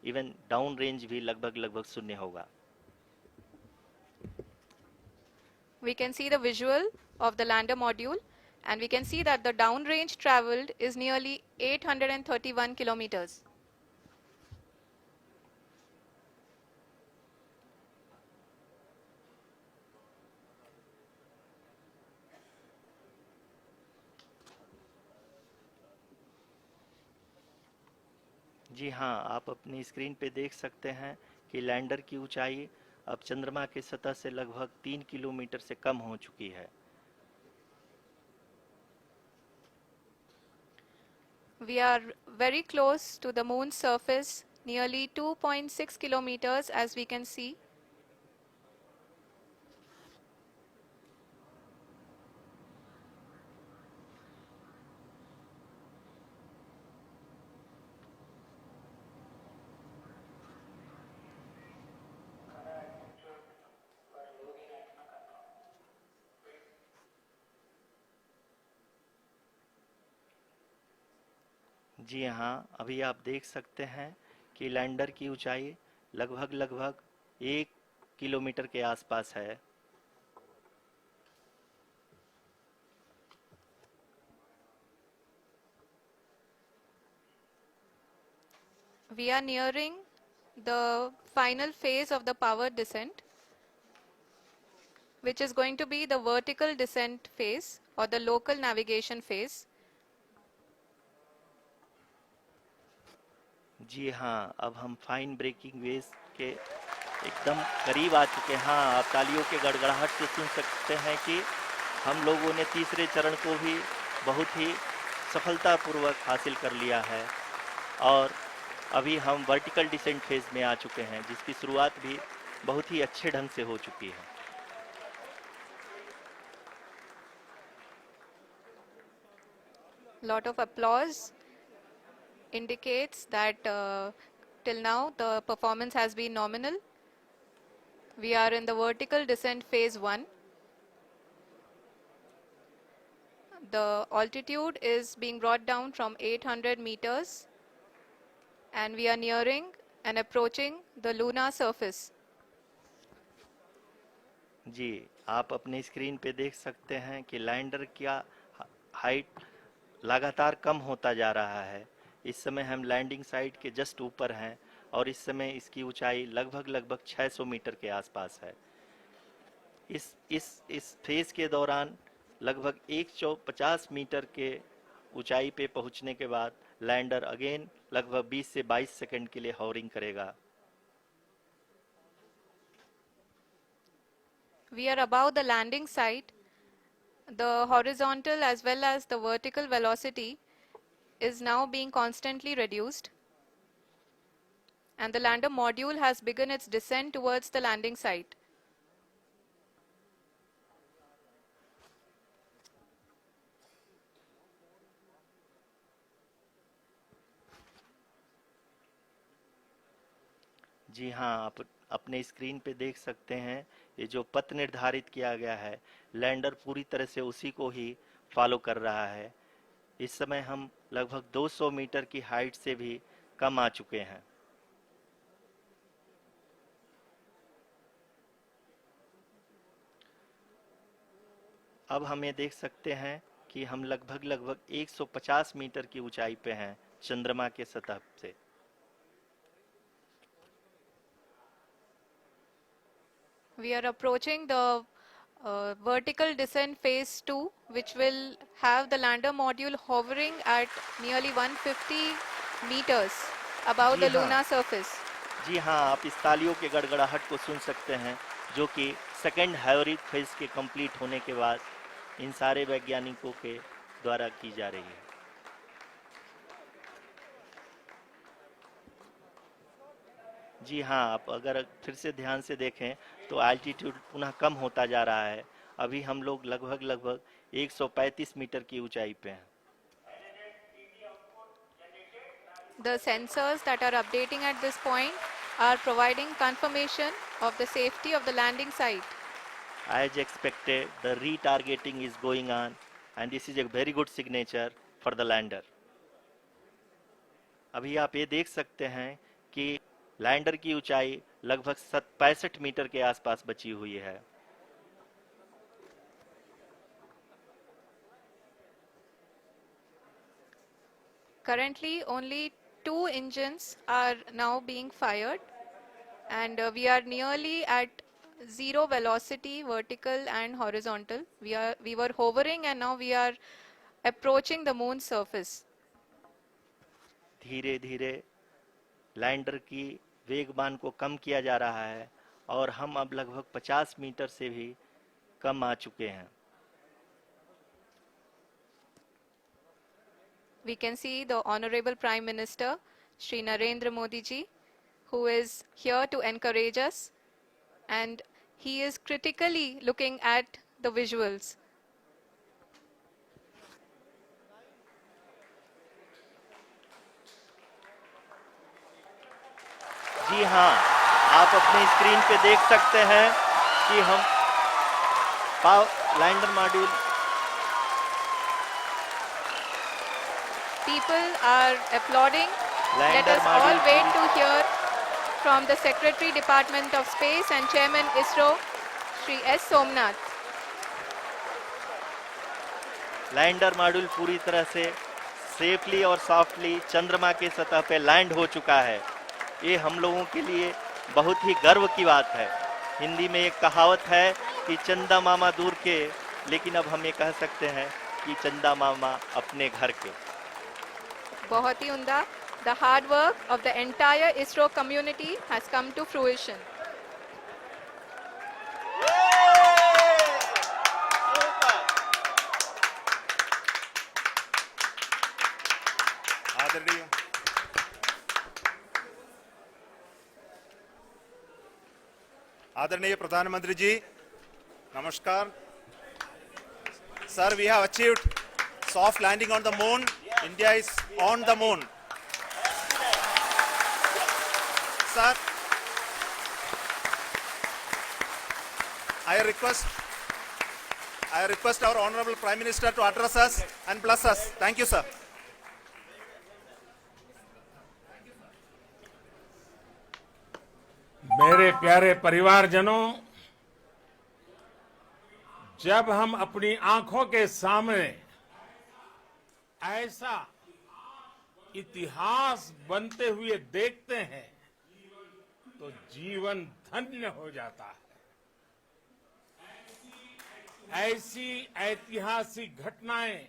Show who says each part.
Speaker 1: Even down range भी लगभग लगभग शून्य होगा।
Speaker 2: We can see the visual of the lander module, and we can see that the downrange traveled is nearly 831 kilometers.
Speaker 1: जी हाँ, आप अपनी स्क्रीन पे देख सकते हैं कि लैंडर की ऊंचाई अब चंद्रमा की सतह से लगभग 3 किलोमीटर से कम हो चुकी है।
Speaker 2: We are very close to the moon's surface, nearly 2.6 kilometers as we can see.
Speaker 1: जी हाँ, अभी आप देख सकते हैं कि लैंडर की ऊंचाई लगभग लगभग 1 किलोमीटर के आसपास है।
Speaker 2: We are nearing the final phase of the powered descent, which is going to be the vertical descent phase or the local navigation phase.
Speaker 1: जी हाँ, अब हम फाइन ब्रेकिंग वेव के एकदम करीब आ चुके हैं। हाँ, आप तालियों के गड़गड़ाहट से सुन सकते हैं कि हम लोगों ने तीसरे चरण को भी बहुत ही सफलतापूर्वक हासिल कर लिया है और अभी हम वर्टिकल डिसेंट फेज में आ चुके हैं, जिसकी शुरुआत भी बहुत ही अच्छे ढंग से हो चुकी है।
Speaker 2: Lot of applause indicates that till now the performance has been nominal. We are in the vertical descent phase 1. The altitude is being brought down from 800 meters and we are nearing and approaching the lunar surface.
Speaker 1: जी, आप अपनी screen पे देख सकते हैं कि lander का height लगातार कम होता जा रहा है। इस समय हम लैंडिंग साइट के जस्ट ऊपर हैं और इस समय इसकी ऊंचाई लगभग लगभग 600 मीटर के आसपास है। इस फेज के दौरान लगभग 150 मीटर के ऊंचाई पे पहुंचने के बाद लैंडर अगेन लगभग 20 से 22 सेकंड के लिए हॉवरिंग करेगा।
Speaker 2: We are above the landing site. The horizontal as well as the vertical velocity is now being constantly reduced, and the lander module has begun its descent towards the landing site.
Speaker 1: जी हाँ, आप अपने screen पे देख सकते हैं ये जो पथ निर्धारित किया गया है, लैंडर पूरी तरह से उसी को ही फॉलो कर रहा है। इस समय हम लगभग 200 मीटर की हाइट से भी कम आ चुके हैं। अब हम ये देख सकते हैं कि हम लगभग लगभग 150 मीटर की ऊंचाई पे हैं चंद्रमा के सतह से।
Speaker 2: We are approaching the vertical descent phase 2, which will have the lander module hovering at nearly 150 meters above
Speaker 1: ji
Speaker 2: the
Speaker 1: हाँ,
Speaker 2: lunar surface.
Speaker 1: जी हाँ, आप इस तालियों के गड़गड़ाहट को सुन सकते हैं, जो कि सेकंड हाइब्रिड फेज के कंप्लीट होने के बाद इन सारे वैज्ञानिकों के द्वारा की जा रही है। जी हाँ, आप अगर फिर से ध्यान से देखें तो एल्टीट्यूड पुनः कम होता जा रहा है। अभी हम लोग लगभग लगभग 135 मीटर की ऊंचाई पे हैं।
Speaker 2: The sensors that are updating at this point are providing confirmation of the safety of the landing site.
Speaker 1: As expected, the retargeting is going on and this is a very good signature for the lander. अभी आप ये देख सकते हैं कि lander की ऊंचाई लगभग 65 मीटर के आसपास बची हुई है।
Speaker 2: Currently, only 2 engines are now being fired, and we are nearly at zero velocity, vertical and horizontal. We were hovering, and now we are approaching the moon's surface.
Speaker 1: धीरे धीरे लैंडर की वेगमान को कम किया जा रहा है और हम अब लगभग 50 मीटर से भी कम आ चुके हैं।
Speaker 2: We can see the Honorable Prime Minister, Shri Narendra Modi ji, who is here to encourage us, and he is critically looking at the visuals.
Speaker 1: जी हाँ, आप अपने स्क्रीन पे देख सकते हैं कि हम lander module
Speaker 2: People are applauding. Let
Speaker 1: lander
Speaker 2: us all
Speaker 1: module
Speaker 2: wait to hear from the Secretary Department of Space and Chairman ISRO, Shri S. Somnath.
Speaker 1: Lander module पूरी तरह से सेफली और सॉफ्टली चंद्रमा के सतह पे लैंड हो चुका है। ये हम लोगों के लिए बहुत ही गर्व की बात है। हिंदी में एक कहावत है कि चंदा मामा दूर के, लेकिन अब हम ये कह सकते हैं कि चंदा मामा अपने घर के।
Speaker 2: बहुत ही उम्दा. The hard work of the entire ISRO community has come to fruition.
Speaker 3: आदरणीय प्रधानमंत्री जी, नमस्कार। Sir, we have achieved soft landing on the moon. India is on the moon. Sir, I request our Honorable Prime Minister to address us and bless us. Thank you, sir.
Speaker 4: मेरे प्यारे परिवारजनों, जब हम अपनी आंखों के सामने ऐसा इतिहास बनते हुए देखते हैं तो जीवन धन्य हो जाता है। ऐसी ऐतिहासिक घटनाएं